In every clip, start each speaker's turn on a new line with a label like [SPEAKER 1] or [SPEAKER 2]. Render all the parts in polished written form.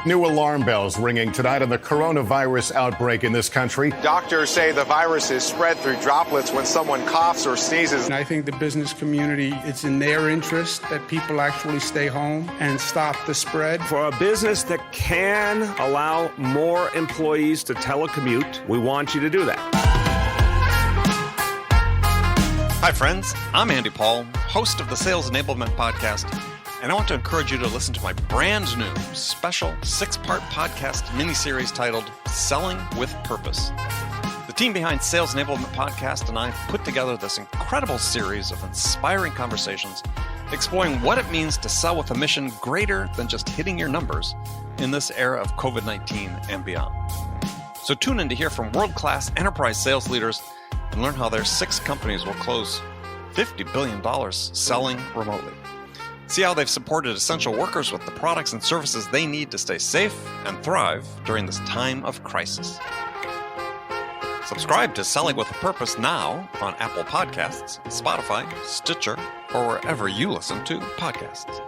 [SPEAKER 1] New alarm bells ringing tonight on the coronavirus outbreak in this country.
[SPEAKER 2] Doctors say the virus is spread through droplets when someone coughs or sneezes.
[SPEAKER 3] And I think the business community, it's in their interest that people actually stay home and stop the spread.
[SPEAKER 4] For a business that can allow more employees to telecommute, we want you to do that.
[SPEAKER 5] Hi, friends. I'm Andy Paul, host of the Sales Enablement Podcast, and I want to encourage you to listen to my brand new special 6-part podcast miniseries titled Selling with Purpose. The team behind Sales Enablement Podcast and I put together this incredible series of inspiring conversations exploring what it means to sell with a mission greater than just hitting your numbers in this era of COVID-19 and beyond. So tune in to hear from world-class enterprise sales leaders and learn how their 6 companies will close $50 billion selling remotely. See how they've supported essential workers with the products and services they need to stay safe and thrive during this time of crisis. Subscribe to Selling with a Purpose now on Apple Podcasts, Spotify, Stitcher, or wherever you listen to podcasts.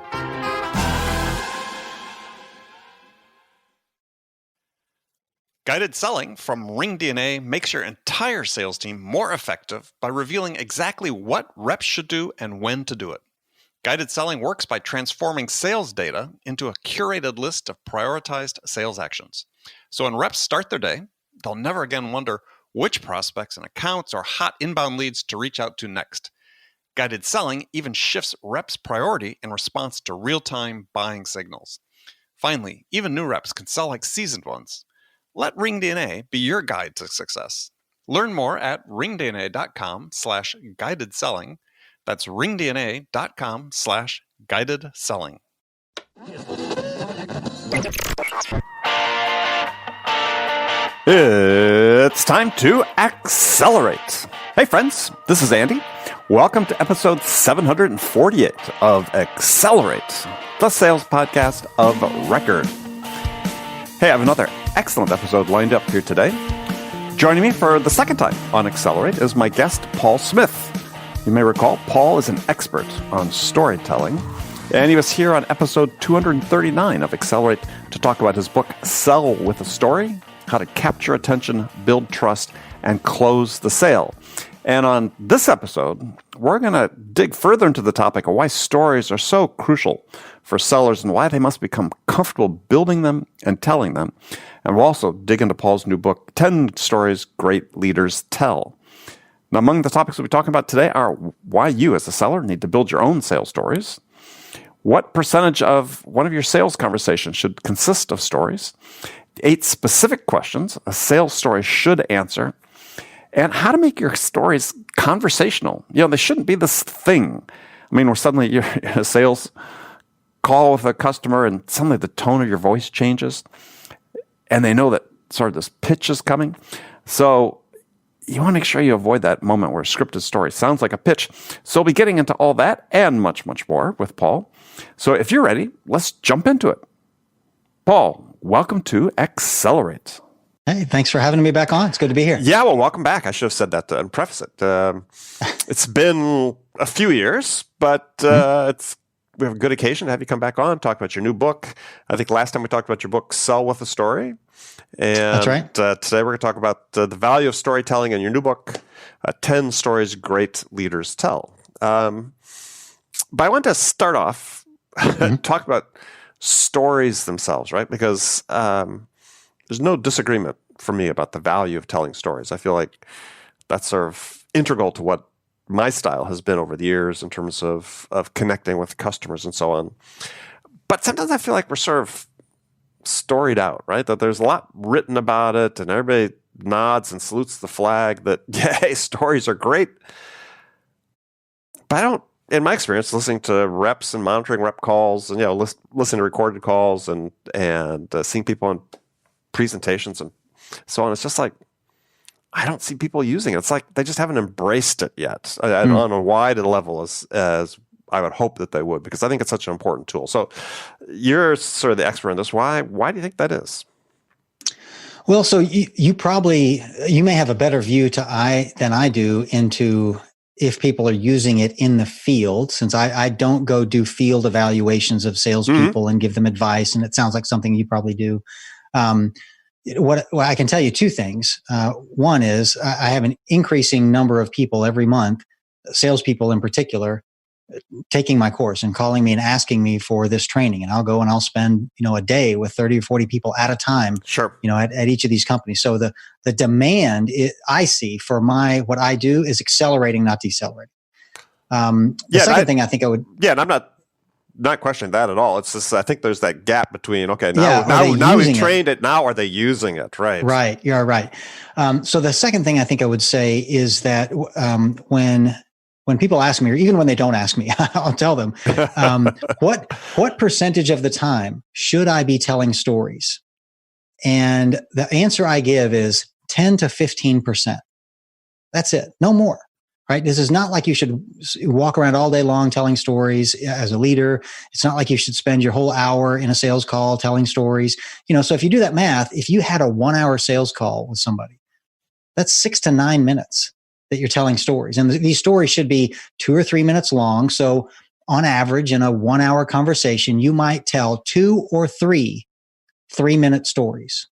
[SPEAKER 5] Guided selling from RingDNA makes your entire sales team more effective by revealing exactly what reps should do and when to do it. Guided selling works by transforming sales data into a curated list of prioritized sales actions. So when reps start their day, they'll never again wonder which prospects and accounts or hot inbound leads to reach out to next. Guided selling even shifts reps' priority in response to real-time buying signals. Finally, even new reps can sell like seasoned ones. Let RingDNA be your guide to success. Learn more at ringdna.com/guided selling. That's ringdna.com/guided selling.
[SPEAKER 6] It's time to accelerate. Hey friends, this is Andy. Welcome to episode 748 of Accelerate, the sales podcast of record. Hey, I have another excellent episode lined up here today. Joining me for the second time on Accelerate is my guest, Paul Smith. You may recall, Paul is an expert on storytelling, and he was here on episode 239 of Accelerate to talk about his book, Sell with a Story, How to Capture Attention, Build Trust, and Close the Sale. And on this episode, we're going to dig further into the topic of why stories are so crucial for sellers and why they must become comfortable building them and telling them. And we'll also dig into Paul's new book, 10 Stories Great Leaders Tell. Now, among the topics we'll be talking about today are why you as a seller need to build your own sales stories, what percentage of one of your sales conversations should consist of stories, 8 specific questions a sales story should answer, and how to make your stories conversational. You know, they shouldn't be this thing. I mean, where suddenly you're in a sales call with a customer and suddenly the tone of your voice changes and they know that sort of this pitch is coming. So you want to make sure you avoid that moment where a scripted story sounds like a pitch. So we'll be getting into all that and much, much more with Paul. So if you're ready, let's jump into it. Paul, welcome to Accelerate.
[SPEAKER 7] Hey, thanks for having me back on. It's good to be here.
[SPEAKER 6] Yeah, well, welcome back. I should have said that to preface it. It's been a few years, but we have a good occasion to have you come back on, talk about your new book. I think last time we talked about your book, Sell with a Story. And
[SPEAKER 7] that's right.
[SPEAKER 6] Today we're going to talk about the value of storytelling in your new book, 10 Stories Great Leaders Tell. But I want to start off talk about stories themselves, right? Because there's no disagreement for me about the value of telling stories. I feel like that's sort of integral to what my style has been over the years in terms of connecting with customers and so on. But sometimes I feel like we're sort of storied out, right? That there's a lot written about it and everybody nods and salutes the flag that, yeah, hey, stories are great. But I don't, in my experience, listening to reps and monitoring rep calls and, you know, listening to recorded calls and seeing people on presentations and so on, it's just like, I don't see people using it. It's like they just haven't embraced it yet on a wide level as I would hope that they would, because I think it's such an important tool. So you're sort of the expert in this. Why do you think that is?
[SPEAKER 7] Well, so you may have a better view than I do into if people are using it in the field, since I don't go do field evaluations of salespeople and give them advice, and it sounds like something you probably do. What I can tell you two things. One is I have an increasing number of people every month, salespeople in particular, taking my course and calling me and asking me for this training. And I'll go and I'll spend, a day with 30 or 40 people at a time,
[SPEAKER 6] Sure.
[SPEAKER 7] At each of these companies. So the demand I see for what I do is accelerating, not decelerating. The second thing I think I would.
[SPEAKER 6] Yeah. And I'm not questioning that at all. It's just, I think there's that gap between, now we've trained it. Now are they using it? Right.
[SPEAKER 7] Right. You're right. So the second thing I think I would say is that when people ask me, or even when they don't ask me, I'll tell them, what percentage of the time should I be telling stories? And the answer I give is 10 to 15%. That's it. No more. Right? This is not like you should walk around all day long telling stories as a leader. It's not like you should spend your whole hour in a sales call telling stories. So if you do that math, if you had a 1 hour sales call with somebody, that's 6 to 9 minutes that you're telling stories. And these stories should be 2 or 3 minutes long. So on average, in a 1 hour conversation, you might tell 2 or 3 3-minute stories.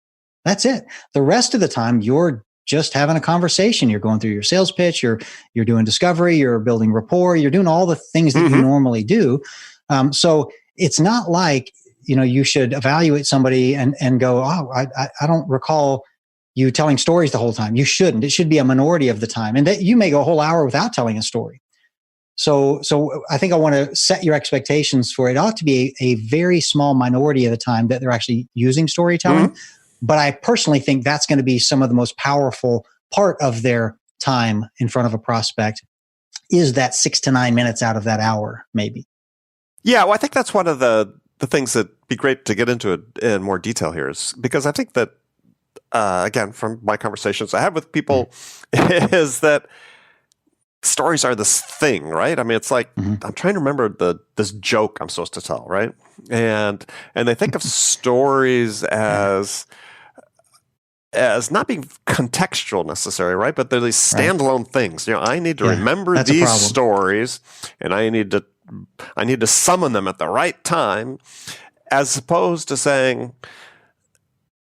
[SPEAKER 7] That's it. The rest of the time, you're just having a conversation. You're going through your sales pitch. You're doing discovery. You're building rapport. You're doing all the things that you normally do. So it's not like, you should evaluate somebody and go, I don't recall you telling stories the whole time. You shouldn't. It should be a minority of the time. And that you may go a whole hour without telling a story. So I think I want to set your expectations for it. Ought to be a very small minority of the time that they're actually using storytelling. But I personally think that's going to be some of the most powerful part of their time in front of a prospect, is that 6 to 9 minutes out of that hour, maybe.
[SPEAKER 6] Yeah, well, I think that's one of the things that'd be great to get into in more detail here, is because I think that, again, from my conversations I have with people, is that stories are this thing, right? I mean, it's like, I'm trying to remember this joke I'm supposed to tell, right? And they think of stories as not being contextual necessarily, right? But they're these standalone things. I need to remember these stories, and I need to summon them at the right time, as opposed to saying,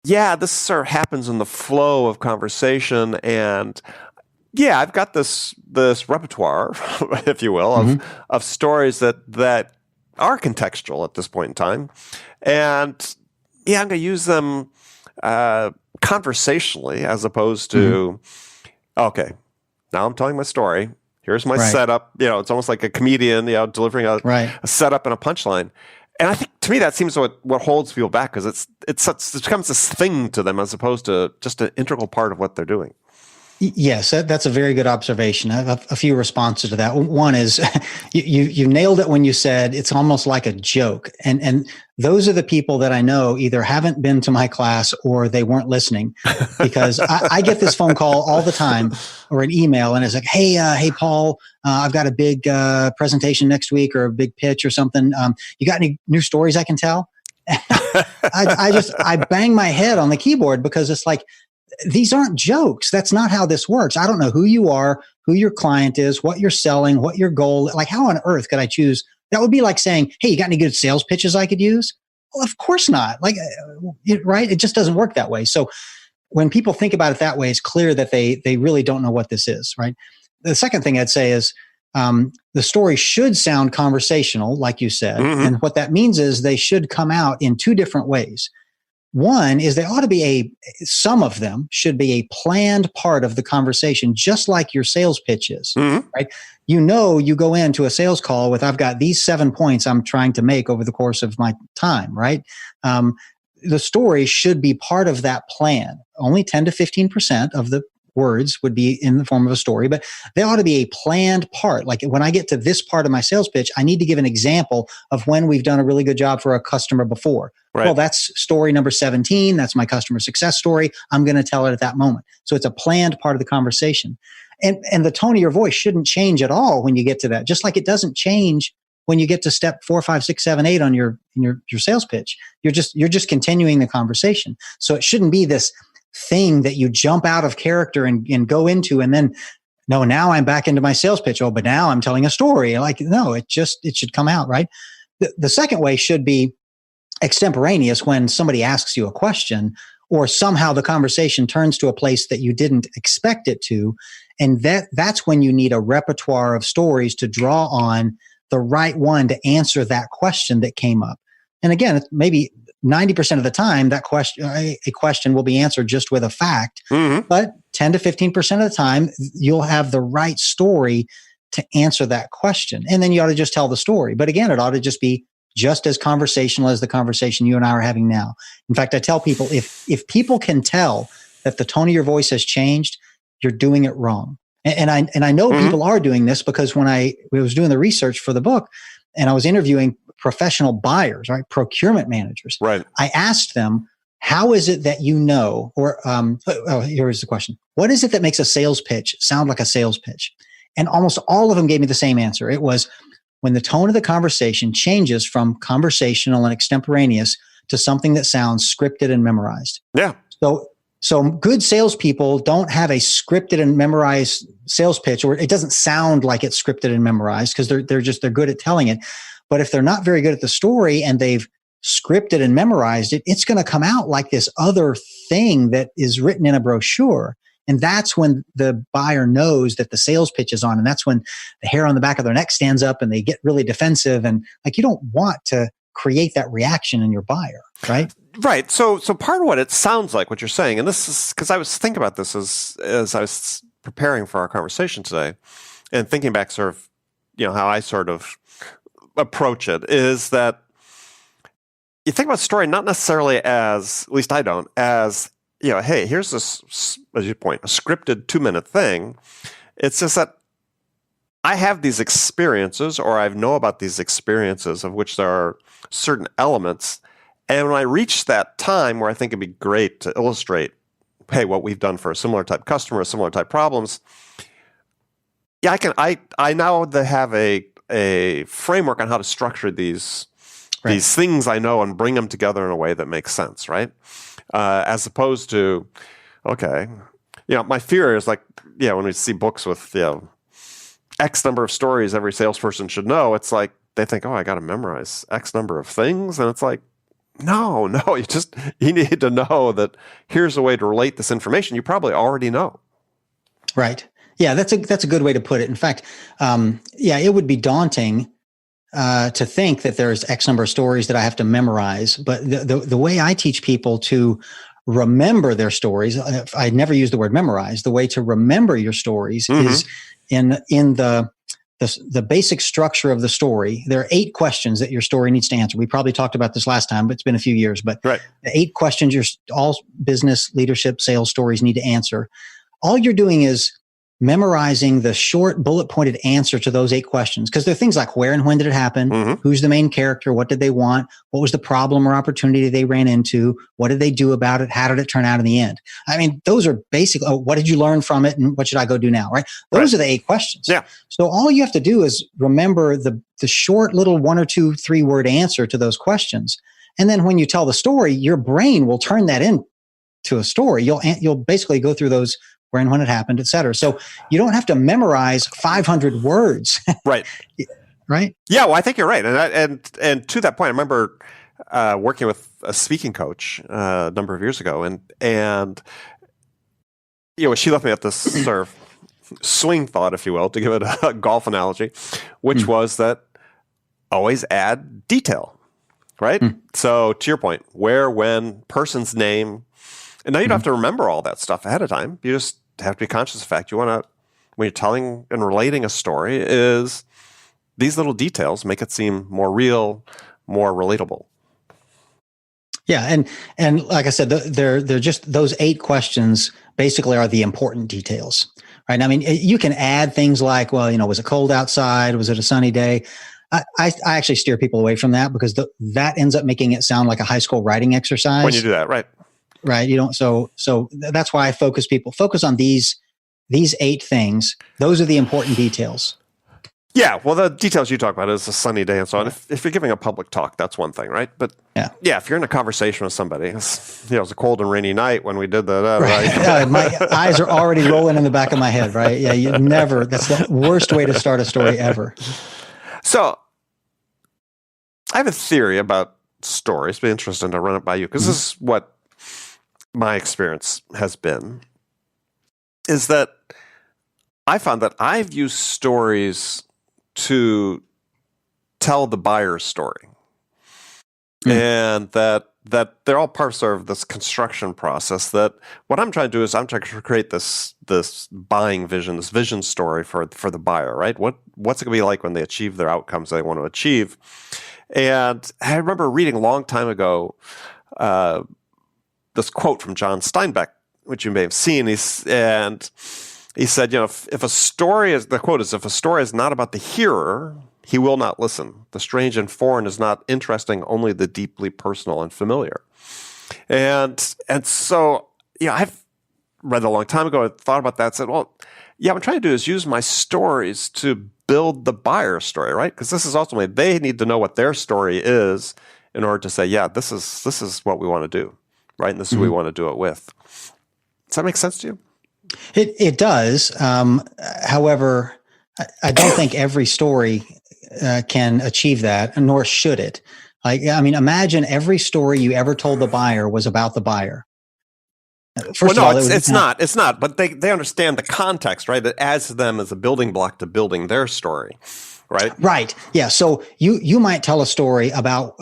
[SPEAKER 6] this sort of happens in the flow of conversation, and I've got this repertoire, if you will, of stories that are contextual at this point in time, and I'm going to use them conversationally, as opposed to, okay, now I'm telling my story. Here's my setup. It's almost like a comedian, delivering a setup and a punchline. And I think, to me, that seems what holds people back, because it becomes this thing to them, as opposed to just an integral part of what they're doing.
[SPEAKER 7] Yes, that's a very good observation. I have a few responses to that. One is you nailed it when you said it's almost like a joke. And those are the people that I know either haven't been to my class or they weren't listening, because I get this phone call all the time, or an email, and it's like, hey, Paul, I've got a big presentation next week, or a big pitch or something. You got any new stories I can tell? I bang my head on the keyboard, because it's like, these aren't jokes. That's not how this works. I don't know who you are, who your client is, what you're selling, what your goal. Like, how on earth could I choose? That would be like saying, hey, you got any good sales pitches I could use? Well, of course not. Like, right? It just doesn't work that way. So when people think about it that way, it's clear that they really don't know what this is, right? The second thing I'd say is the story should sound conversational, like you said. And what that means is they should come out in two different ways. One is they ought to be some of them should be a planned part of the conversation, just like your sales pitch is, right? You go into a sales call with, I've got these 7 points I'm trying to make over the course of my time, right? The story should be part of that plan. Only 10 to 15% of the words would be in the form of a story, but they ought to be a planned part. Like, when I get to this part of my sales pitch, I need to give an example of when we've done a really good job for a customer before. Right. Well, that's story number 17. That's my customer success story. I'm going to tell it at that moment. So it's a planned part of the conversation. And the tone of your voice shouldn't change at all when you get to that, just like it doesn't change when you get to step 4, 5, 6, 7, 8 on your sales pitch. You're just continuing the conversation. So it shouldn't be this thing that you jump out of character and go into, and then no, now I'm back into my sales pitch. Oh, but now I'm telling a story. Like, no, it should come out, right? The second way should be extemporaneous, when somebody asks you a question or somehow the conversation turns to a place that you didn't expect it to. And that's when you need a repertoire of stories to draw on the right one to answer that question that came up. And again, maybe 90% of the time, a question will be answered just with a fact, but 10 to 15% of the time, you'll have the right story to answer that question. And then you ought to just tell the story. But again, it ought to just be just as conversational as the conversation you and I are having now. In fact, I tell people, if people can tell that the tone of your voice has changed, you're doing it wrong. And I know people are doing this, because when I was doing the research for the book and I was interviewing professional buyers, right, procurement managers,
[SPEAKER 6] right,
[SPEAKER 7] I asked them, how is it that you know, or here's the question. What is it that makes a sales pitch sound like a sales pitch? And almost all of them gave me the same answer. It was when the tone of the conversation changes from conversational and extemporaneous to something that sounds scripted and memorized.
[SPEAKER 6] Yeah.
[SPEAKER 7] So good salespeople don't have a scripted and memorized sales pitch, or it doesn't sound like it's scripted and memorized, because they're good at telling it. But if they're not very good at the story and they've scripted and memorized it, it's going to come out like this other thing that is written in a brochure. And that's when the buyer knows that the sales pitch is on. And that's when the hair on the back of their neck stands up and they get really defensive. And like, you don't want to create that reaction in your buyer, right?
[SPEAKER 6] Right. So part of what it sounds like, what you're saying, and this is because I was thinking about this as I was preparing for our conversation today, and thinking back sort of, how I sort of approach it, is that you think about story not necessarily as, at least I don't, as, hey, here's this, as you point, a scripted 2-minute thing. It's just that I have these experiences, or I know about these experiences of which there are certain elements. And when I reach that time where I think it'd be great to illustrate, hey, what we've done for a similar type customer, similar type problems, I now have a framework on how to structure these things I know and bring them together in a way that makes sense, right? As opposed to, okay, my fear is like, when we see books with, X number of stories every salesperson should know, it's like they think, oh, I got to memorize X number of things. And it's like, no, you need to know that here's a way to relate this information you probably already know. Right.
[SPEAKER 7] Yeah, that's a good way to put it. In fact, it would be daunting to think that there's X number of stories that I have to memorize. But the way I teach people to remember their stories, I never use the word memorize. The way to remember your stories is in the basic structure of the story. There are 8 questions that your story needs to answer. We probably talked about this last time, but it's been a few years. But the 8 questions all business, leadership, sales stories need to answer. All you're doing is memorizing the short bullet-pointed answer to those 8 questions, because they're things like where and when did it happen, who's the main character, what did they want, what was the problem or opportunity they ran into, what did they do about it, how did it turn out in the end. I mean, those are basically, what did you learn from it, and what should I go do now, right? Those are the 8 questions. Yeah. So all you have to do is remember the short little 1 or 2, 3 word answer to those questions. And then when you tell the story, your brain will turn that into a story. You'll basically go through those where and when it happened, et cetera. So you don't have to memorize 500 words. Right. Right? Yeah, well, I think you're right. And to that point, I remember working with a speaking coach a number of years ago, and she left me at this sort of swing thought, if you will, to give it a golf analogy, which was that always add detail, right? So to your point, where, when, person's name, and now you don't have to remember all that stuff ahead of time. You just have to be conscious of the fact when you're telling and relating a story, is these little details make it seem more real, more relatable. Yeah, and like I said, they're just those 8 questions basically are the important details, right? I mean, you can add things like, well, was it cold outside? Was it a sunny day? I actually steer people away from that, because that ends up making it sound like a high school writing exercise. When you do that, right? Right. You don't. So that's why I focus on these 8 things. Those are the important details.
[SPEAKER 6] Yeah, well, the details you talk about is a sunny day and so on. If you're giving a public talk, that's one thing, right? But yeah, if you're in a conversation with somebody, it was a cold and rainy night when we did that, right?
[SPEAKER 7] My eyes are already rolling in the back of my head, right? Yeah, that's the worst way to start a story ever.
[SPEAKER 6] So I have a theory about stories. It'd be interesting to run it by you because this is what my experience has been, is that I found that I've used stories to tell the buyer's story, and that they're all parts of this construction process. That what I'm trying to do is I'm trying to create this buying vision, this vision story for the buyer, right? What's it going to be like when they achieve their outcomes they want to achieve? And I remember reading a long time ago this quote from John Steinbeck, which you may have seen. He said, if a story is, the quote is, if a story is not about the hearer, he will not listen. The strange and foreign is not interesting, only the deeply personal and familiar. And so, I've read a long time ago, I thought about that, said, well, what I'm trying to do is use my stories to build the buyer's story, right? Because this is ultimately, they need to know what their story is in order to say, this is what we want to do, right? And this is who we want to do it with. Does that make sense to you?
[SPEAKER 7] It does. However, I don't think every story can achieve that, nor should it. Imagine every story you ever told the buyer was about the buyer. First of all, it's not. But they understand the context, right? That adds to them as a building block to building their story, right? Right. Yeah. So you might tell a story about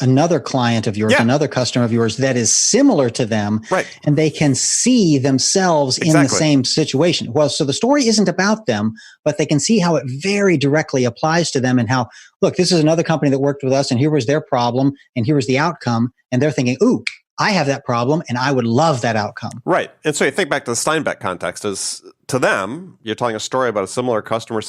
[SPEAKER 7] another client of yours, another customer of yours that is similar to them,
[SPEAKER 6] right? And
[SPEAKER 7] they can see themselves in the same situation. Well, so the story isn't about them, but they can see how it very directly applies to them, and how, look, this is another company that worked with us, and here was their problem, and here was the outcome, and they're thinking, ooh, I have that problem and I would love that outcome.
[SPEAKER 6] Right. And so you think back to the Steinbeck context, is to them, you're telling a story about a similar customer,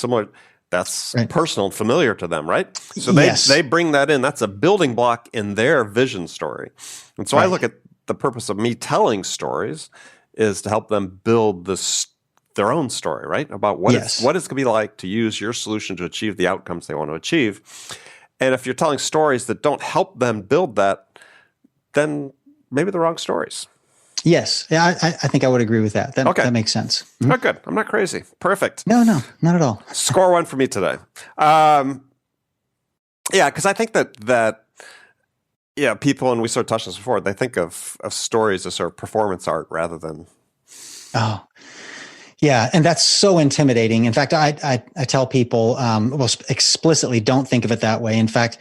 [SPEAKER 6] that's personal and familiar to them, right? So they bring that in. That's a building block in their vision story. And so I look at the purpose of me telling stories is to help them build their own story, right? About what it's going to be like to use your solution to achieve the outcomes they want to achieve. And if you're telling stories that don't help them build that, then maybe the wrong stories.
[SPEAKER 7] Yes. Yeah, I think I would agree with that. That makes sense. Mm-hmm.
[SPEAKER 6] Oh, good. I'm not crazy. Perfect.
[SPEAKER 7] No, not at all.
[SPEAKER 6] Score one for me today. Because I think that people, and we sort of touched this before, they think of stories as sort of performance art rather than...
[SPEAKER 7] Oh, yeah. And that's so intimidating. In fact, I tell people, explicitly don't think of it that way. In fact,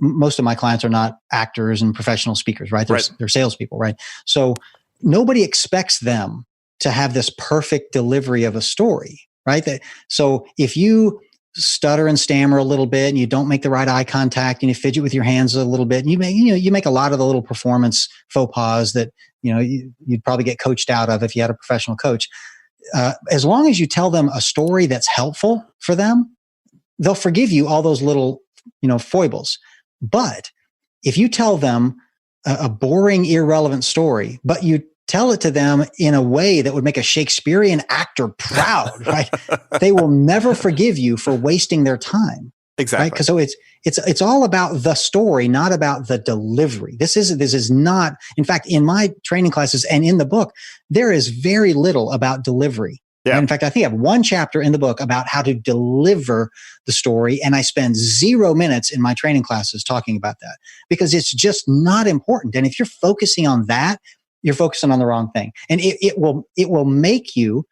[SPEAKER 7] most of my clients are not actors and professional speakers, right? They're salespeople, right? So nobody expects them to have this perfect delivery of a story, right? So if you stutter and stammer a little bit, and you don't make the right eye contact, and you fidget with your hands a little bit, and you make a lot of the little performance faux pas that you'd probably get coached out of if you had a professional coach. As long as you tell them a story that's helpful for them, they'll forgive you all those little, foibles. But if you tell them a boring, irrelevant story, but you tell it to them in a way that would make a Shakespearean actor proud, right? They will never forgive you for wasting their time.
[SPEAKER 6] Exactly.
[SPEAKER 7] Right? Because so it's all about the story, not about the delivery. This is not, in fact, in my training classes and in the book, there is very little about delivery. Yeah. In fact, I think I have one chapter in the book about how to deliver the story, and I spend 0 minutes in my training classes talking about that because it's just not important. And if you're focusing on that, you're focusing on the wrong thing. And it will make you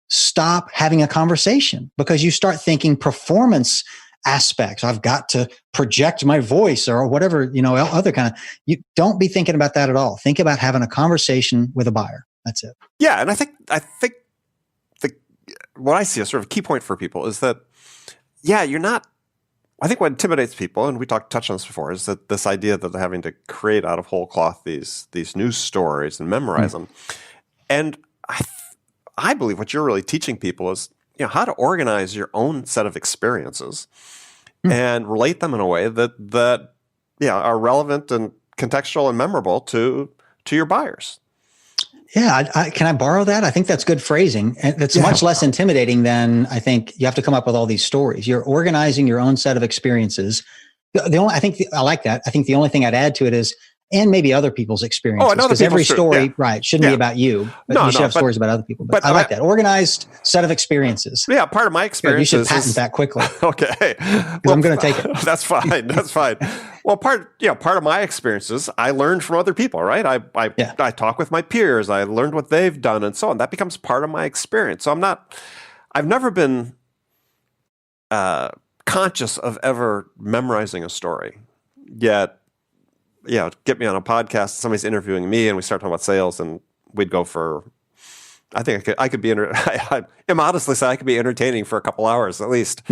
[SPEAKER 7] stop having a conversation because you start thinking performance aspects. I've got to project my voice or whatever, other kind of, you don't be thinking about that at all. Think about having a conversation with a buyer. That's it.
[SPEAKER 6] Yeah. And I think what I see as sort of a key point for people is that, I think what intimidates people, and we touched on this before, is that this idea that they're having to create out of whole cloth these news stories and memorize them. And I believe what you're really teaching people is, how to organize your own set of experiences and relate them in a way that are relevant and contextual and memorable to your buyers.
[SPEAKER 7] Can I borrow that? I think that's good phrasing. And it's much less intimidating than I think you have to come up with all these stories. You're organizing your own set of experiences. I like that. I think the only thing I'd add to it is, and maybe other people's experiences, because every story, shouldn't be about you, but you should have stories about other people. But I like that organized set of experiences.
[SPEAKER 6] Yeah, part of my experience.
[SPEAKER 7] You should patent that quickly.
[SPEAKER 6] Okay,
[SPEAKER 7] I'm going to take it.
[SPEAKER 6] That's fine. That's fine. Well, part of my experiences, I learned from other people, right? I talk with my peers. I learned what they've done, and so on. That becomes part of my experience. So I've never been conscious of ever memorizing a story, yet. Get me on a podcast. Somebody's interviewing me, and we start talking about sales, and we'd go for. I think I could be. I immodestly say I could be entertaining for a couple hours at least,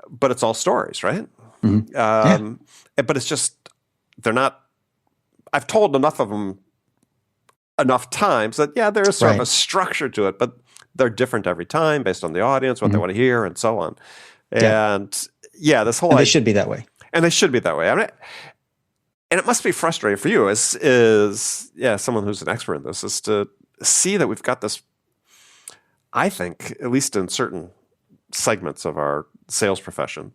[SPEAKER 6] but it's all stories, right? But it's just they're not. I've told enough of them enough times that there is sort of a structure to it, but they're different every time based on the audience, what they want to hear, and so on. And this whole
[SPEAKER 7] they should be that way,
[SPEAKER 6] and they should be that way. I mean. And it must be frustrating for you as someone who's an expert in this, is to see that we've got this, I think, at least in certain segments of our sales profession,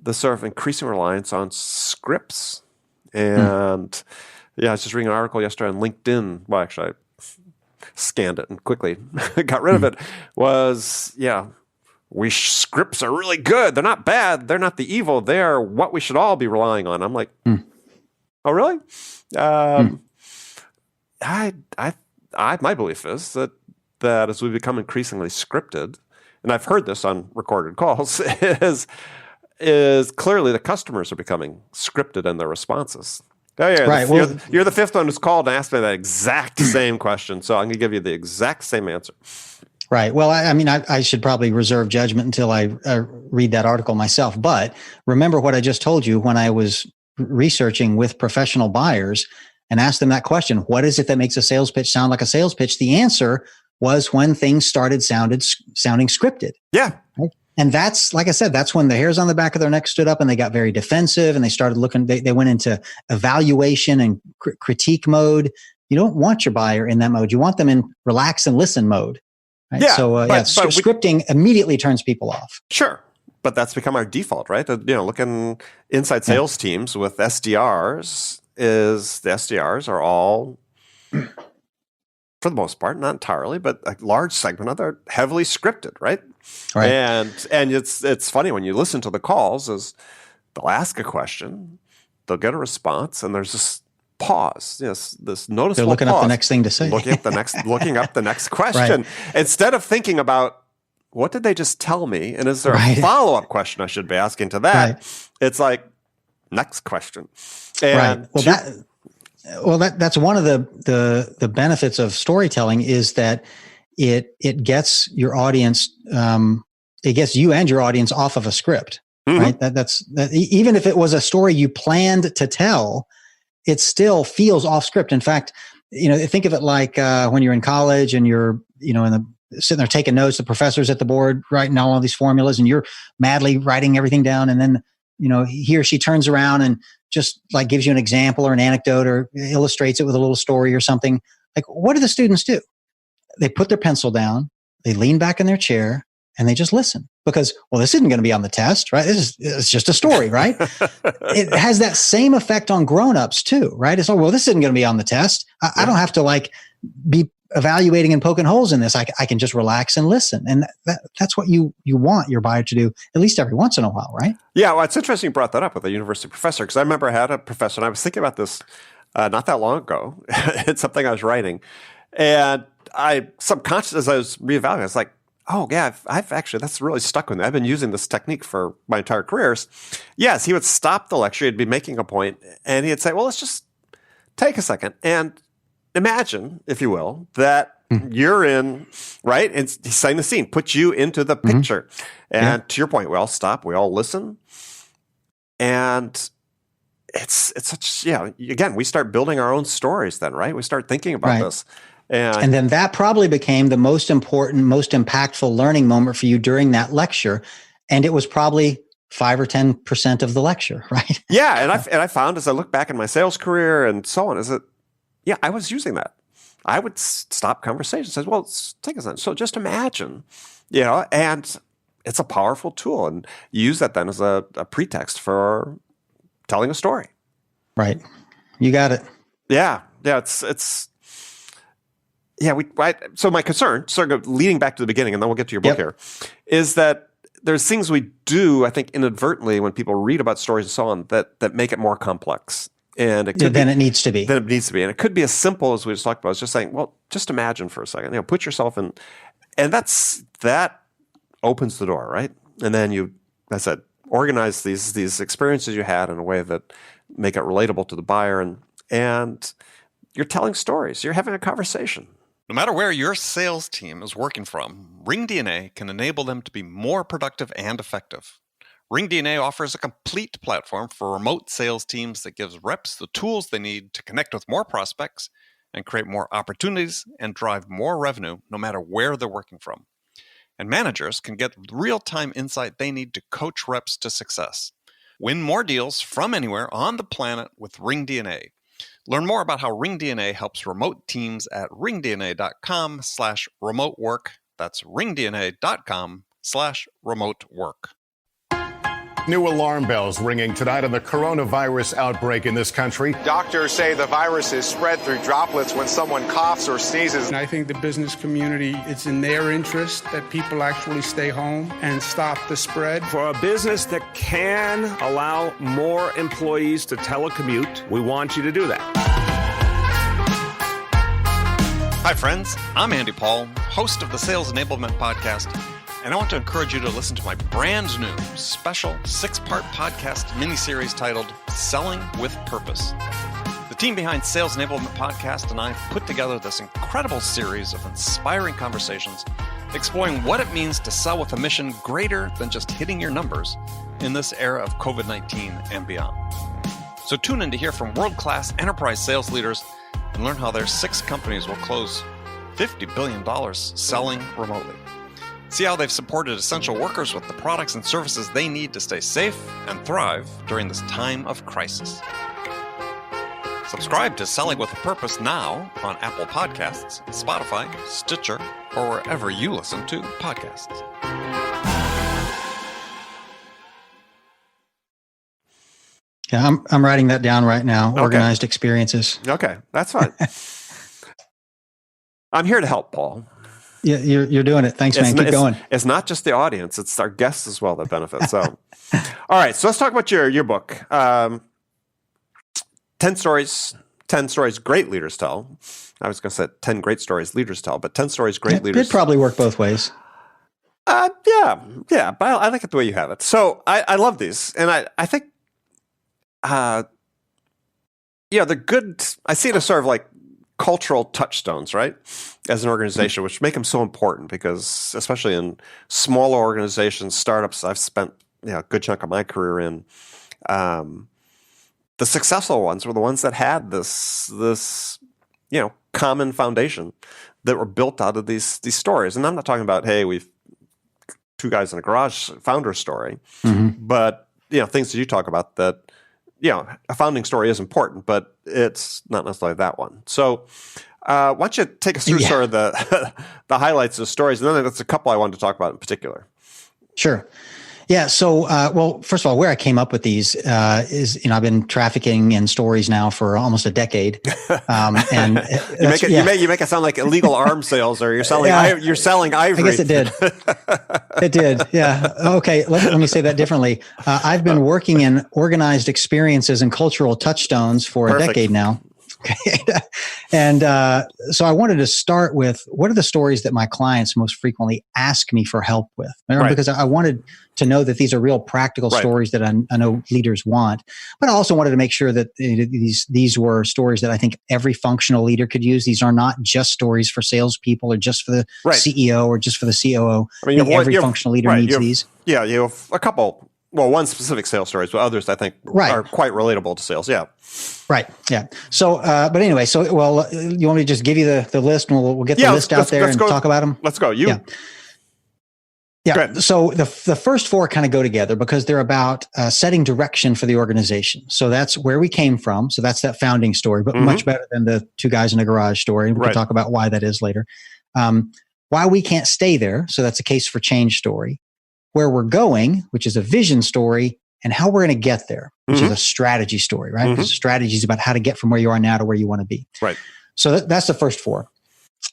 [SPEAKER 6] the sort of increasing reliance on scripts. And I was just reading an article yesterday on LinkedIn. Well, actually, I scanned it and quickly got rid of it. Scripts are really good. They're not bad. They're not the evil. They're what we should all be relying on. I'm like, oh, really? My belief is that as we become increasingly scripted, and I've heard this on recorded calls, is clearly the customers are becoming scripted in their responses. Right. You're the fifth one who's called and asked me that exact same question, so I'm going to give you the exact same answer.
[SPEAKER 7] Right. Well, I should probably reserve judgment until I read that article myself. But remember what I just told you when I was researching with professional buyers and asked them that question: what is it that makes a sales pitch sound like a sales pitch? The answer was when things started sounding scripted. Yeah. Right? And that's, like I said, that's when the hairs on the back of their neck stood up and they got very defensive and they started looking, they went into evaluation and critique mode. You don't want your buyer in that mode. You want them in relax and listen mode. Right?
[SPEAKER 6] Yeah.
[SPEAKER 7] So scripting immediately turns people off.
[SPEAKER 6] Sure. But that's become our default, right? Looking inside sales teams with SDRs, the SDRs are all, for the most part, not entirely, but a large segment of them are heavily scripted, right? Right. And it's funny when you listen to the calls, is they'll ask a question, they'll get a response, and there's this pause. This noticeable.
[SPEAKER 7] They're looking
[SPEAKER 6] pause,
[SPEAKER 7] up the next thing to say.
[SPEAKER 6] looking up the next question, instead of thinking about, what did they just tell me? And is there a follow-up question I should be asking to that? Right. It's like, next question. And
[SPEAKER 7] that's one of the benefits of storytelling, is that it gets your audience, it gets you and your audience off of a script, right? That's even if it was a story you planned to tell, it still feels off script. In fact, think of it like when you're in college and you're, sitting there taking notes, the professor's at the board writing all these formulas, and you're madly writing everything down. And then, he or she turns around and just like gives you an example or an anecdote or illustrates it with a little story or something. Like, what do the students do? They put their pencil down, they lean back in their chair, and they just listen, because, this isn't going to be on the test, right? It's just a story, right? It has that same effect on grownups too, right? It's this isn't going to be on the test. I don't have to be evaluating and poking holes in this. I can just relax and listen. And that's what you want your buyer to do, at least every once in a while, right? Yeah.
[SPEAKER 6] Well, it's interesting you brought that up with a university professor, because I remember I had a professor, and I was thinking about this not that long ago. It's something I was writing. And I subconsciously, as I was reevaluating, I was like, oh yeah, I've actually, that's really stuck with me. I've been using this technique for my entire careers. Yes, he would stop the lecture, he'd be making a point, and he'd say, well, let's just take a second and imagine, if you will, that you're in, right? And he's setting the scene, put you into the picture. And to your point, we all stop, we all listen. And it's such, again, we start building our own stories then, right? We start thinking about this. And
[SPEAKER 7] then that probably became the most important, most impactful learning moment for you during that lecture. And it was probably 5 or 10% of the lecture, right?
[SPEAKER 6] Yeah. And I found, as I look back in my sales career and so on, is that, I was using that. I would stop conversation and say, well, take a second. So just imagine, and it's a powerful tool, and use that then as a pretext for telling a story.
[SPEAKER 7] Right. You got it.
[SPEAKER 6] Yeah. So my concern, sort of leading back to the beginning, and then we'll get to your book here, is that there's things we do, I think, inadvertently when people read about stories and so on that make it more complex. And it could
[SPEAKER 7] than it needs to be.
[SPEAKER 6] Than it needs to be. And it could be as simple as we just talked about. It's just saying, well, just imagine for a second, put yourself in, and that opens the door, right? And then you, as I said, organize these experiences you had in a way that make it relatable to the buyer, and you're telling stories. You're having a conversation.
[SPEAKER 5] No matter where your sales team is working from, RingDNA can enable them to be more productive and effective. RingDNA offers a complete platform for remote sales teams that gives reps the tools they need to connect with more prospects and create more opportunities and drive more revenue no matter where they're working from. And managers can get real-time insight they need to coach reps to success. Win more deals from anywhere on the planet with RingDNA. Learn more about how RingDNA helps remote teams at ringdna.com/remote work. That's ringdna.com/remote work.
[SPEAKER 1] New alarm bells ringing tonight on the coronavirus outbreak in this country.
[SPEAKER 2] Doctors say the virus is spread through droplets when someone coughs or sneezes.
[SPEAKER 3] And I think the business community, it's in their interest that people actually stay home and stop the spread.
[SPEAKER 4] For a business that can allow more employees to telecommute, we want you to do that.
[SPEAKER 5] Hi, friends. I'm Andy Paul, host of the Sales Enablement Podcast, and I want to encourage you to listen to my brand new special 6-part podcast miniseries titled Selling with Purpose. The team behind Sales Enablement Podcast and I put together this incredible series of inspiring conversations exploring what it means to sell with a mission greater than just hitting your numbers in this era of COVID-19 and beyond. So tune in to hear from world-class enterprise sales leaders and learn how their 6 companies will close $50 billion selling remotely. See how they've supported essential workers with the products and services they need to stay safe and thrive during this time of crisis. Subscribe to Selling with a Purpose now on Apple Podcasts, Spotify, Stitcher, or wherever you listen to podcasts.
[SPEAKER 7] Yeah, I'm writing that down right now. Okay. Organized experiences.
[SPEAKER 6] Okay, that's fine. I'm here to help, Paul.
[SPEAKER 7] Yeah, you're doing it. Thanks, man. Keep going.
[SPEAKER 6] It's not just the audience; it's our guests as well that benefit. So, all right. So let's talk about your book. 10 stories. 10 stories great leaders tell. I was going to say 10 great stories leaders tell, but 10 stories great leaders.
[SPEAKER 7] It'd probably work both ways.
[SPEAKER 6] Yeah. But I like it the way you have it. So I love these, and I think, they're good. I see it as sort of like cultural touchstones, right? As an organization, which make them so important because, especially in smaller organizations, startups, I've spent a good chunk of my career in. The successful ones were the ones that had this common foundation that were built out of these stories. And I'm not talking about, hey, we've 2 guys in a garage founder story, but things that you talk about that. A founding story is important, but it's not necessarily that one. So why don't you take us through sort of the highlights of the stories, and then there's a couple I wanted to talk about in particular.
[SPEAKER 7] Sure. Yeah. So, well, first of all, where I came up with these is, I've been trafficking in stories now for almost a decade. And
[SPEAKER 6] you make it sound like illegal arms sales, or you're selling you're selling ivory.
[SPEAKER 7] I guess it did. It did. Yeah. Okay. Let me say that differently. I've been working in organized experiences and cultural touchstones for a decade now. And so I wanted to start with, what are the stories that my clients most frequently ask me for help with? Right. Because I wanted to know that these are real practical stories that I know leaders want. But I also wanted to make sure that these were stories that I think every functional leader could use. These are not just stories for salespeople or just for the CEO or just for the COO. I think every functional leader needs these. Yeah, you have a couple. Well, one specific sales stories, but others I think are quite relatable to sales. Yeah. Right. Yeah. So, but anyway, you want me to just give you the list, and we'll get the list out there and talk about them?
[SPEAKER 6] Let's go.
[SPEAKER 7] Yeah. So the first four kind of go together because they're about setting direction for the organization. So that's where we came from. So that's that founding story, but much better than the two guys in a garage story. We can talk about why that is later. Why we can't stay there. So that's a case for change story. Where we're going, which is a vision story, and how we're going to get there, which is a strategy story, right? Because strategy is about how to get from where you are now to where you want to be.
[SPEAKER 6] Right.
[SPEAKER 7] So that's the first four.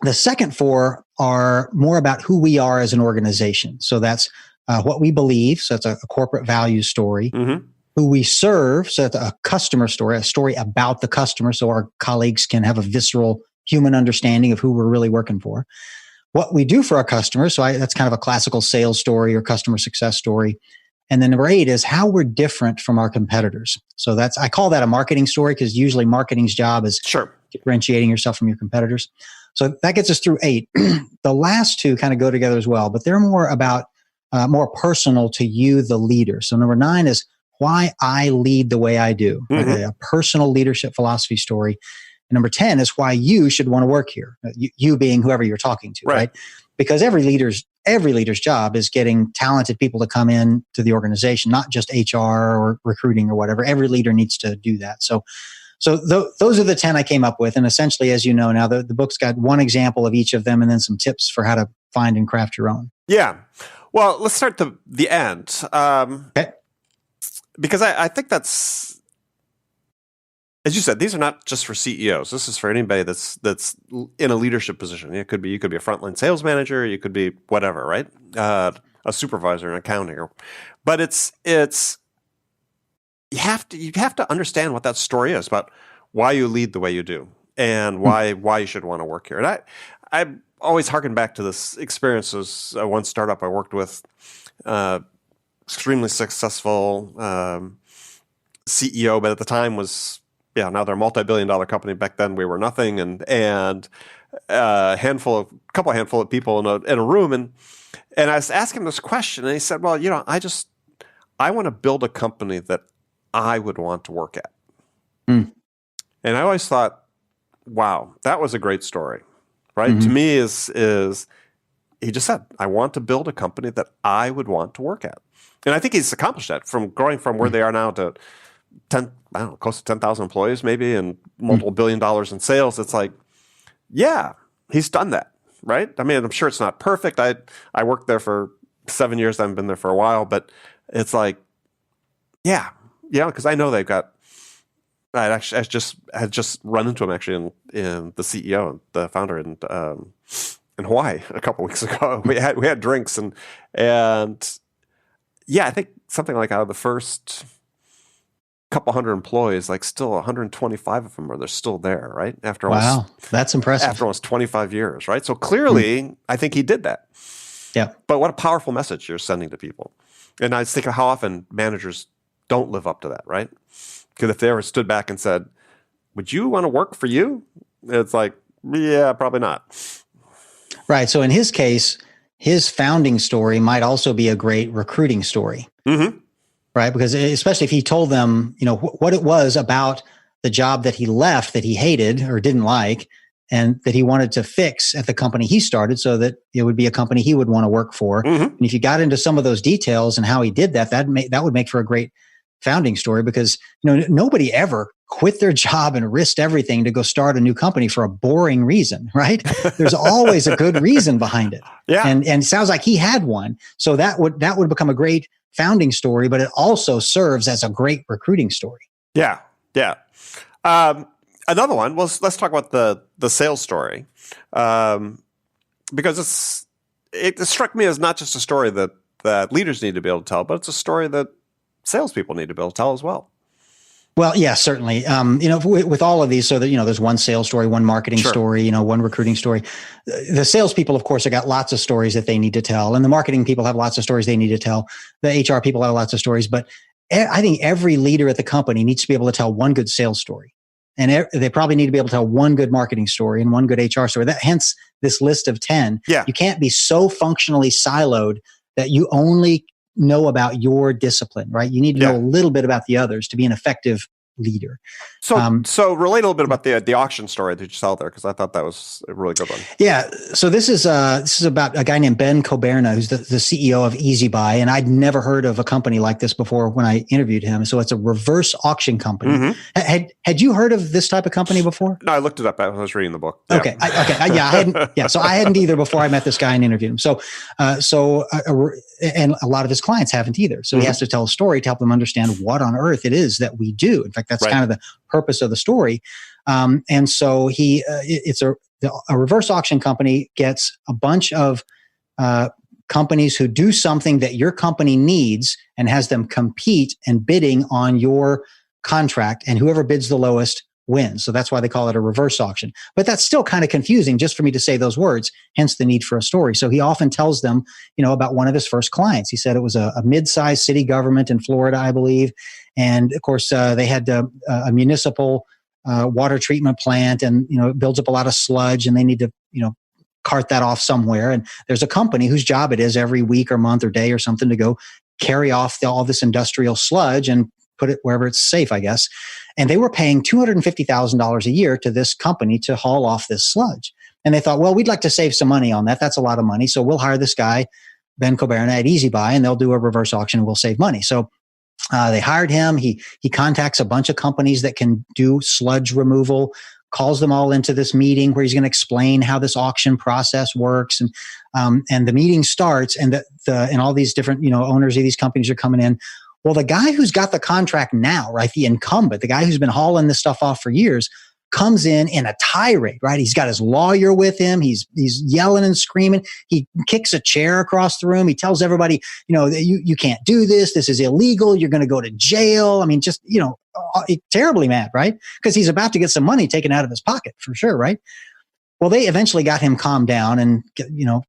[SPEAKER 7] The second four are more about who we are as an organization. So that's what we believe. So that's a corporate values story. Who we serve. So that's a customer story, a story about the customer. So our colleagues can have a visceral human understanding of who we're really working for. What we do for our customers. So that's kind of a classical sales story or customer success story. And then number 8 is how we're different from our competitors. So I call that a marketing story because usually marketing's job is differentiating yourself from your competitors. So that gets us through 8. The last 2 kind of go together as well, but they're more about, more personal to you, the leader. So number 9 is why I lead the way I do, a personal leadership philosophy story. And number 10 is why you should want to work here. You being whoever you're talking to, right? Because every leader's job is getting talented people to come in to the organization, not just HR or recruiting or whatever. Every leader needs to do that. So those are the 10 I came up with. And essentially, as you know now, the book's got one example of each of them and then some tips for how to find and craft your own.
[SPEAKER 6] Yeah. Well, let's start the end.
[SPEAKER 7] Okay.
[SPEAKER 6] Because I think that's, as you said, these are not just for CEOs. This is for anybody that's in a leadership position. You could be a frontline sales manager. You could be whatever, right? A supervisor in accounting, but it's you have to understand what that story is about why you lead the way you do and why you should want to work here. And I always harken back to this experience as one startup I worked with, extremely successful CEO, but at the time was. Yeah, now they're a multi-billion-dollar company. Back then, we were nothing, and a couple handful of people in a room, and I was asking him this question, and he said, "Well, I want to build a company that I would want to work at." And I always thought, "Wow, that was a great story." Right? To me, is he just said, "I want to build a company that I would want to work at," and I think he's accomplished that from growing from where they are now to close to 10,000 employees maybe and multiple $1 billion in sales. It's like, yeah, he's done that, right? I mean, I'm sure it's not perfect. I worked there for 7 years. I haven't been there for a while, but it's like, yeah, because I know they've got. I had just run into him actually in the CEO and the founder in Hawaii a couple weeks ago. We had drinks and yeah, I think something like out of the first couple hundred employees, like still 125 of them they're still there, right?
[SPEAKER 7] That's impressive.
[SPEAKER 6] After almost 25 years, right? So clearly, I think he did that.
[SPEAKER 7] Yeah.
[SPEAKER 6] But what a powerful message you're sending to people. And I think of how often managers don't live up to that, right? Because if they ever stood back and said, "Would you want to work for you?" It's like, yeah, probably not.
[SPEAKER 7] Right. So in his case, his founding story might also be a great recruiting story. Right? Because especially if he told them, what it was about the job that he left that he hated or didn't like and that he wanted to fix at the company he started so that it would be a company he would want to work for. And if you got into some of those details and how he did that would make for a great founding story because, nobody ever quit their job and risked everything to go start a new company for a boring reason, right? There's always a good reason behind it.
[SPEAKER 6] Yeah.
[SPEAKER 7] And it sounds like he had one. So that would become a great founding story, but it also serves as a great recruiting story.
[SPEAKER 6] Yeah. Another one was, let's talk about the sales story, because it struck me as not just a story that leaders need to be able to tell, but it's a story that salespeople need to be able to tell as well.
[SPEAKER 7] Well, yeah, certainly. With all of these, so that, there's one sales story, one marketing story, one recruiting story. The salespeople, of course, have got lots of stories that they need to tell. And the marketing people have lots of stories they need to tell. The HR people have lots of stories. But I think every leader at the company needs to be able to tell one good sales story. And they probably need to be able to tell one good marketing story and one good HR story. Hence this list of 10.
[SPEAKER 6] Yeah.
[SPEAKER 7] You can't be so functionally siloed that you only know about your discipline, right? You need to know a little bit about the others to be an effective leader.
[SPEAKER 6] So relate a little bit about the auction story that you tell there, because I thought that was a really good one.
[SPEAKER 7] Yeah. So this is about a guy named Ben Coberna, who's the CEO of EasyBuy, and I'd never heard of a company like this before when I interviewed him. So it's a reverse auction company. Mm-hmm. Had you heard of this type of company before?
[SPEAKER 6] No, I looked it up. I was reading the book. Yeah.
[SPEAKER 7] Okay. I hadn't. Yeah. So I hadn't either before I met this guy and interviewed him. So and a lot of his clients haven't either. So he has to tell a story to help them understand what on earth it is that we do. In fact, that's kind of the purpose of the story. And so it's a reverse auction company gets a bunch of companies who do something that your company needs and has them compete and bidding on your contract, and whoever bids the lowest wins. So that's why they call it a reverse auction. But that's still kind of confusing just for me to say those words, hence the need for a story. So he often tells them, about one of his first clients. He said it was a mid-sized city government in Florida, I believe. And of course, they had a municipal water treatment plant, and, it builds up a lot of sludge, and they need to, cart that off somewhere. And there's a company whose job it is every week or month or day or something to go carry off all this industrial sludge and put it wherever it's safe, I guess. And they were paying $250,000 a year to this company to haul off this sludge. And they thought, well, we'd like to save some money on that. That's a lot of money. So we'll hire this guy, Ben Coberna at EasyBuy, and they'll do a reverse auction and we'll save money. So they hired him. He contacts a bunch of companies that can do sludge removal, calls them all into this meeting where he's going to explain how this auction process works. And the meeting starts, and and all these different, owners of these companies are coming in. Well, the guy who's got the contract now, right, the incumbent, the guy who's been hauling this stuff off for years, comes in a tirade, right? He's got his lawyer with him. He's yelling and screaming. He kicks a chair across the room. He tells everybody, you can't do this. This is illegal. You're going to go to jail. I mean, just, terribly mad, right? Because he's about to get some money taken out of his pocket for sure, right? Well, they eventually got him calmed down and,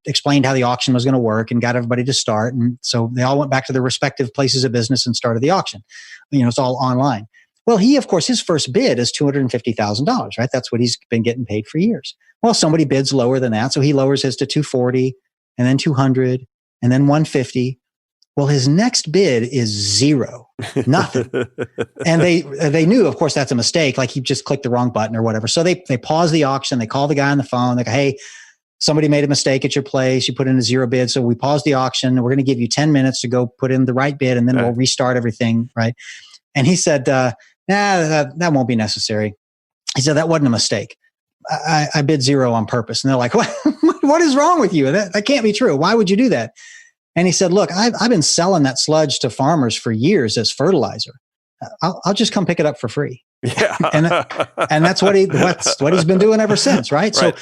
[SPEAKER 7] explained how the auction was going to work and got everybody to start. And so they all went back to their respective places of business and started the auction. It's all online. Well, he, of course, his first bid is $250,000, right? That's what he's been getting paid for years. Well, somebody bids lower than that. So he lowers his to 240 and then 200 and then 150. Well, his next bid is zero, nothing. And they knew, of course, that's a mistake. Like he just clicked the wrong button or whatever. So they pause the auction. They call the guy on the phone. They go, hey, somebody made a mistake at your place. You put in a zero bid. So we pause the auction. We're going to give you 10 minutes to go put in the right bid, and then we'll restart everything, right? And he said, that won't be necessary. He said, that wasn't a mistake. I bid zero on purpose. And they're like, what is wrong with you? That can't be true. Why would you do that? And he said, look, I've been selling that sludge to farmers for years as fertilizer. I'll just come pick it up for free. Yeah. and that's what he's been doing ever since. Right. So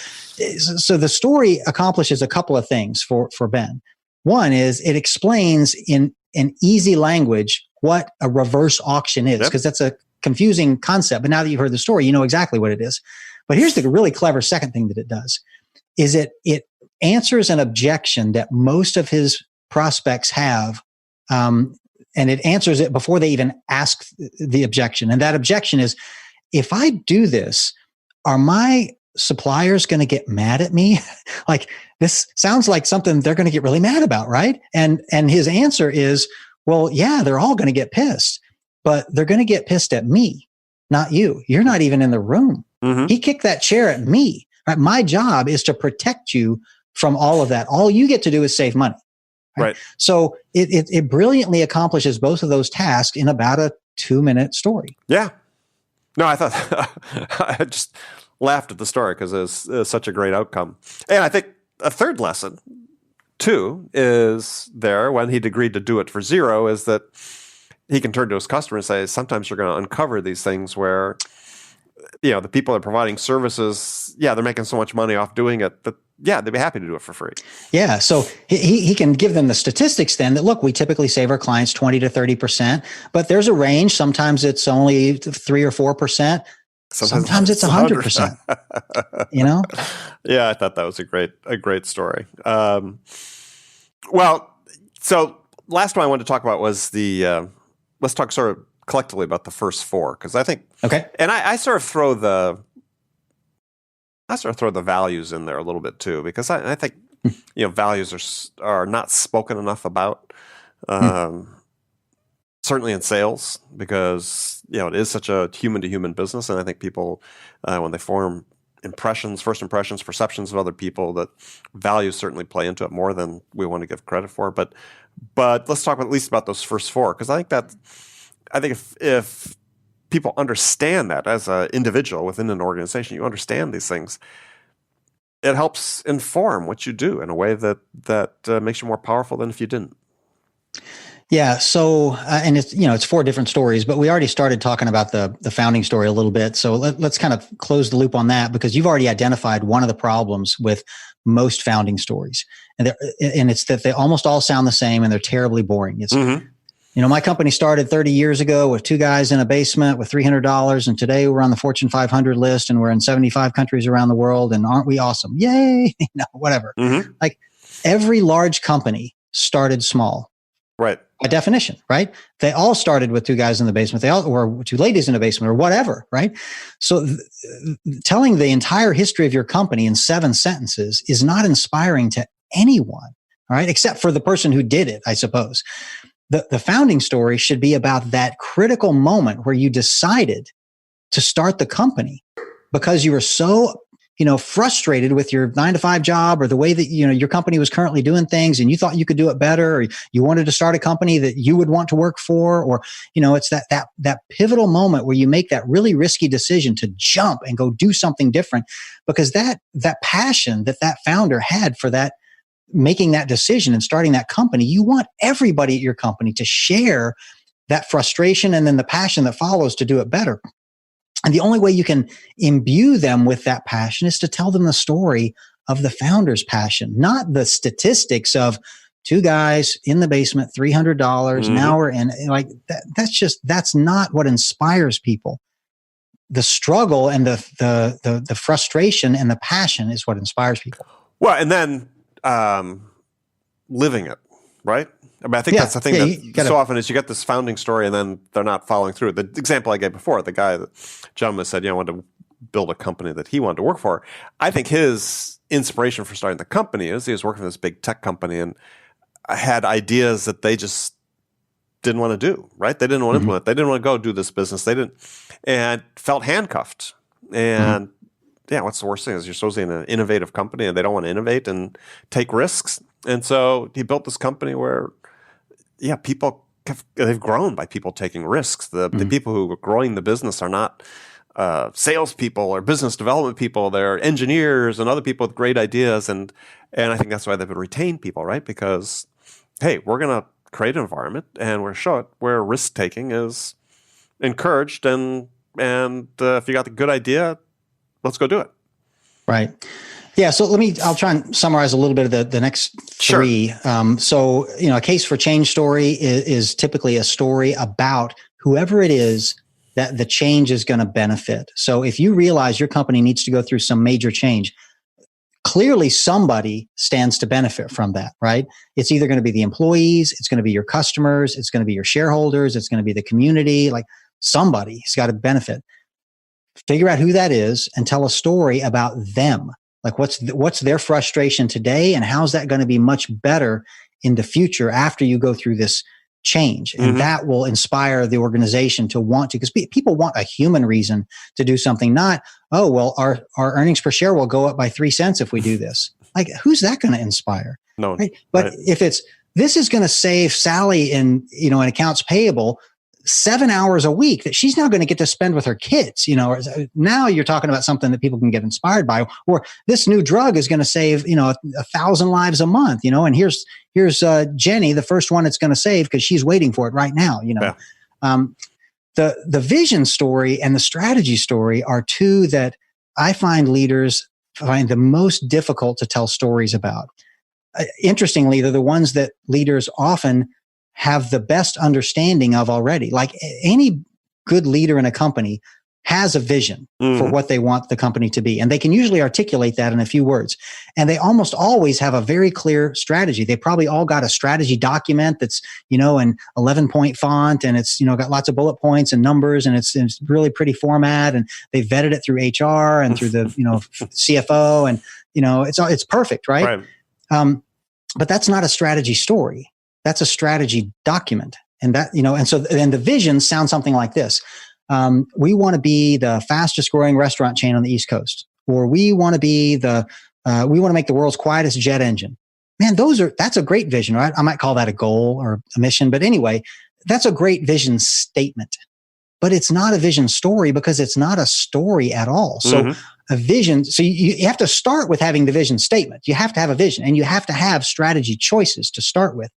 [SPEAKER 7] the story accomplishes a couple of things for Ben. One is it explains in easy language what a reverse auction is, because that's a confusing concept. But now that you've heard the story, you know exactly what it is. But here's the really clever second thing that it does is it answers an objection that most of his prospects have, and it answers it before they even ask the objection. And that objection is, if I do this, are my suppliers going to get mad at me? Like, this sounds like something they're going to get really mad about, right? And his answer is, well, yeah, they're all going to get pissed, but they're going to get pissed at me, not you. You're not even in the room. Mm-hmm. He kicked that chair at me. Right? My job is to protect you from all of that. All you get to do is save money. Right. So it brilliantly accomplishes both of those tasks in about a 2-minute story.
[SPEAKER 6] Yeah. No, I thought I just laughed at the story because it was such a great outcome. And I think a third lesson too is there when he'd agreed to do it for zero is that he can turn to his customer and say, sometimes you're going to uncover these things where, the people that are providing services, they're making so much money off doing it that, they'd be happy to do it for free. Yeah.
[SPEAKER 7] So he can give them the statistics then that, look, we typically save our clients 20 to 30%, but there's a range. Sometimes it's only 3 or 4%. Sometimes it's 100%,
[SPEAKER 6] Yeah. I thought that was a great story. Well, so last one I wanted to talk about was let's talk sort of collectively about the first four. Cause I think, and I sort of throw the values in there a little bit too, because I think, values are not spoken enough about. So certainly in sales, because it is such a human-to-human business, and I think people, when they form first impressions, perceptions of other people, that values certainly play into it more than we want to give credit for. But let's talk at least about those first four, because I think if people understand that as an individual within an organization, you understand these things, it helps inform what you do in a way that makes you more powerful than if you didn't.
[SPEAKER 7] Yeah. So, and it's four different stories, but we already started talking about the founding story a little bit. So let's kind of close the loop on that, because you've already identified one of the problems with most founding stories. And it's that they almost all sound the same and they're terribly boring. It's, my company started 30 years ago with two guys in a basement with $300. And today we're on the Fortune 500 list and we're in 75 countries around the world. And aren't we awesome? Yay. Whatever. Like every large company started small.
[SPEAKER 6] Right.
[SPEAKER 7] By definition, right? They all started with two guys in the basement, or two ladies in the basement, or whatever, right? So telling the entire history of your company in 7 sentences is not inspiring to anyone, all right? Except for the person who did it, I suppose. The founding story should be about that critical moment where you decided to start the company because you were so frustrated with your 9-to-5 job or the way that, your company was currently doing things, and you thought you could do it better, or you wanted to start a company that you would want to work for, or, it's that pivotal moment where you make that really risky decision to jump and go do something different, because that passion that founder had for that, making that decision and starting that company, you want everybody at your company to share that frustration and then the passion that follows to do it better. And the only way you can imbue them with that passion is to tell them the story of the founder's passion, not the statistics of two guys in the basement, $300. Now we're in, like that's not what inspires people. The struggle and the frustration and the passion is what inspires people.
[SPEAKER 6] Well, and then living it, right? I mean, I think that's the thing that so often is you get this founding story and then they're not following through. The example I gave before, the guy, the gentleman said, wanted to build a company that he wanted to work for. I think his inspiration for starting the company is he was working for this big tech company and had ideas that they just didn't want to do, right? They didn't want to implement. They didn't want to go do this business. And felt handcuffed. And what's the worst thing is you're supposed to be in an innovative company and they don't want to innovate and take risks. And so he built this company where they've grown by people taking risks. The people who are growing the business are not salespeople or business development people. They're engineers and other people with great ideas. And I think that's why they've been retained people, right? Because, hey, we're going to create an environment and we're show it where risk taking is encouraged. And if you got the good idea, let's go do it.
[SPEAKER 7] Right. Yeah. So I'll try and summarize a little bit of the next three. So, a case for change story is typically a story about whoever it is that the change is going to benefit. So if you realize your company needs to go through some major change, clearly somebody stands to benefit from that, right? It's either going to be the employees, it's going to be your customers, it's going to be your shareholders, it's going to be the community, like somebody's got to benefit. Figure out who that is and tell a story about them. Like what's their frustration today and how's that going to be much better in the future after you go through this change? And that will inspire the organization to want to, because people want a human reason to do something, not, oh, well, our earnings per share will go up by 3 cents if we do this. Like, who's that going to inspire?
[SPEAKER 6] No.
[SPEAKER 7] Right? But if this is going to save Sally in accounts payable 7 hours a week that she's now going to get to spend with her kids, now you're talking about something that people can get inspired by, or this new drug is going to save, 1,000 lives a month, and here's Jenny, the first one it's going to save because she's waiting for it right now, The vision story and the strategy story are two that I find leaders find the most difficult to tell stories about. Interestingly, they're the ones that leaders often have the best understanding of already. Like any good leader in a company has a vision for what they want the company to be. And they can usually articulate that in a few words. And they almost always have a very clear strategy. They probably all got a strategy document that's, in 11-point font and it's, got lots of bullet points and numbers and it's really pretty format. And they vetted it through HR and through the, CFO and, it's perfect, right? But that's not a strategy story. That's a strategy document. And that, and so then the vision sounds something like this. We want to be the fastest growing restaurant chain on the East Coast, or we want to be we want to make the world's quietest jet engine. Man, that's a great vision, right? I might call that a goal or a mission, but anyway, that's a great vision statement, but it's not a vision story because it's not a story at all. So a vision, so you have to start with having the vision statement. You have to have a vision and you have to have strategy choices to start with.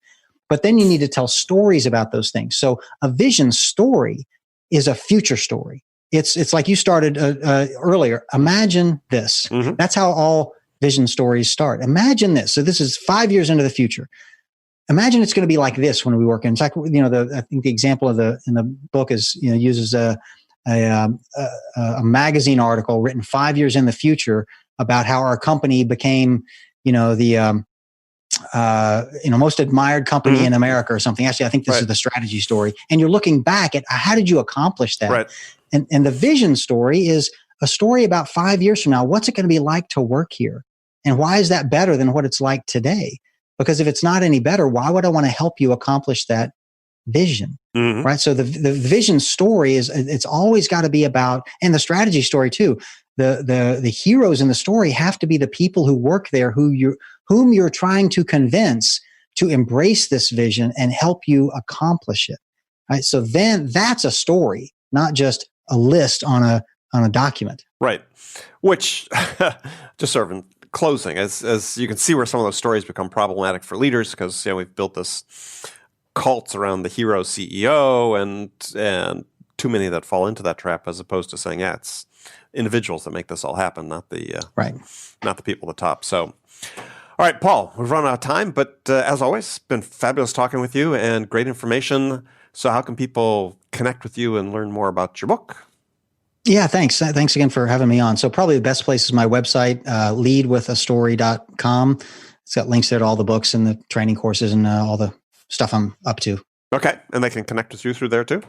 [SPEAKER 7] But then you need to tell stories about those things. So a vision story is a future story. It's like you started earlier. Imagine this. That's how all vision stories start. Imagine this. So this is 5 years into the future. Imagine it's going to be like this when we work. In fact, I think the example in the book is uses a magazine article written 5 years in the future about how our company became the most admired company in America or something. Actually, I think this is the strategy story. And you're looking back at how did you accomplish that?
[SPEAKER 6] Right.
[SPEAKER 7] And the vision story is a story about 5 years from now. What's it going to be like to work here? And why is that better than what it's like today? Because if it's not any better, why would I want to help you accomplish that vision? Right. So the vision story it's always got to be about, and the strategy story too. The heroes in the story have to be the people who work there, whom you're trying to convince to embrace this vision and help you accomplish it. Right. So then that's a story, not just a list on a document.
[SPEAKER 6] Right. Which, just sort of in closing, as you can see where some of those stories become problematic for leaders, because we've built this cult around the hero CEO and too many that fall into that trap, as opposed to saying, it's individuals that make this all happen, not the people at the top. So, all right, Paul, we've run out of time, but as always, it's been fabulous talking with you and great information. So how can people connect with you and learn more about your book?
[SPEAKER 7] Yeah, thanks. Thanks again for having me on. So probably the best place is my website, leadwithastory.com. It's got links there to all the books and the training courses and all the stuff I'm up to.
[SPEAKER 6] Okay. And they can connect with you through there too?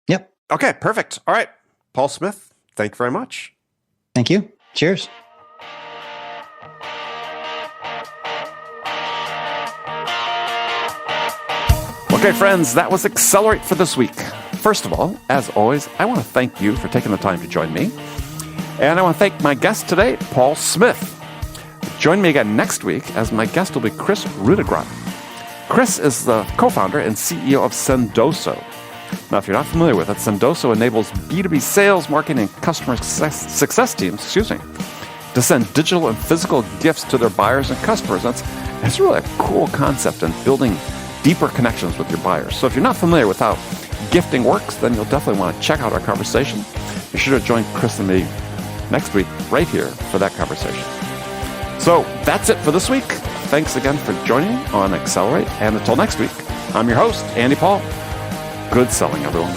[SPEAKER 7] Yep.
[SPEAKER 6] Okay, perfect. All right. Paul Smith, thank you very much.
[SPEAKER 7] Thank you. Cheers.
[SPEAKER 6] Okay, friends, that was Accelerate for this week. First of all, as always, I want to thank you for taking the time to join me. And I want to thank my guest today, Paul Smith. Join me again next week as my guest will be Chris Rudegran. Chris is the co-founder and CEO of Sendoso. Now, if you're not familiar with it, Sendoso enables B2B sales, marketing, and customer success teams, to send digital and physical gifts to their buyers and customers. It's really a cool concept in building deeper connections with your buyers. So if you're not familiar with how gifting works, then you'll definitely want to check out our conversation. Be sure to join Chris and me next week right here for that conversation. So that's it for this week. Thanks again for joining on Accelerate. And until next week, I'm your host, Andy Paul. Good selling, everyone.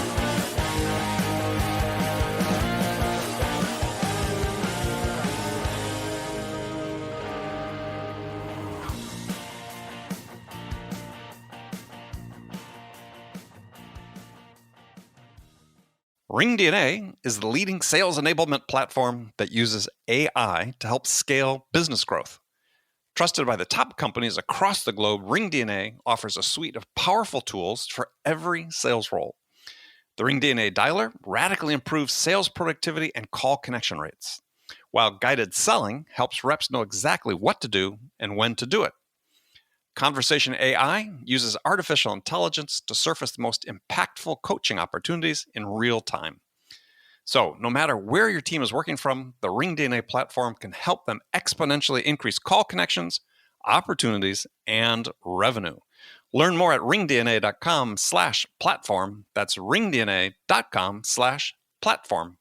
[SPEAKER 5] RingDNA is the leading sales enablement platform that uses AI to help scale business growth. Trusted by the top companies across the globe, RingDNA offers a suite of powerful tools for every sales role. The RingDNA Dialer radically improves sales productivity and call connection rates, while guided selling helps reps know exactly what to do and when to do it. Conversation AI uses artificial intelligence to surface the most impactful coaching opportunities in real time. So, no matter where your team is working from, the RingDNA platform can help them exponentially increase call connections, opportunities, and revenue. Learn more at ringdna.com/platform. That's ringdna.com/platform.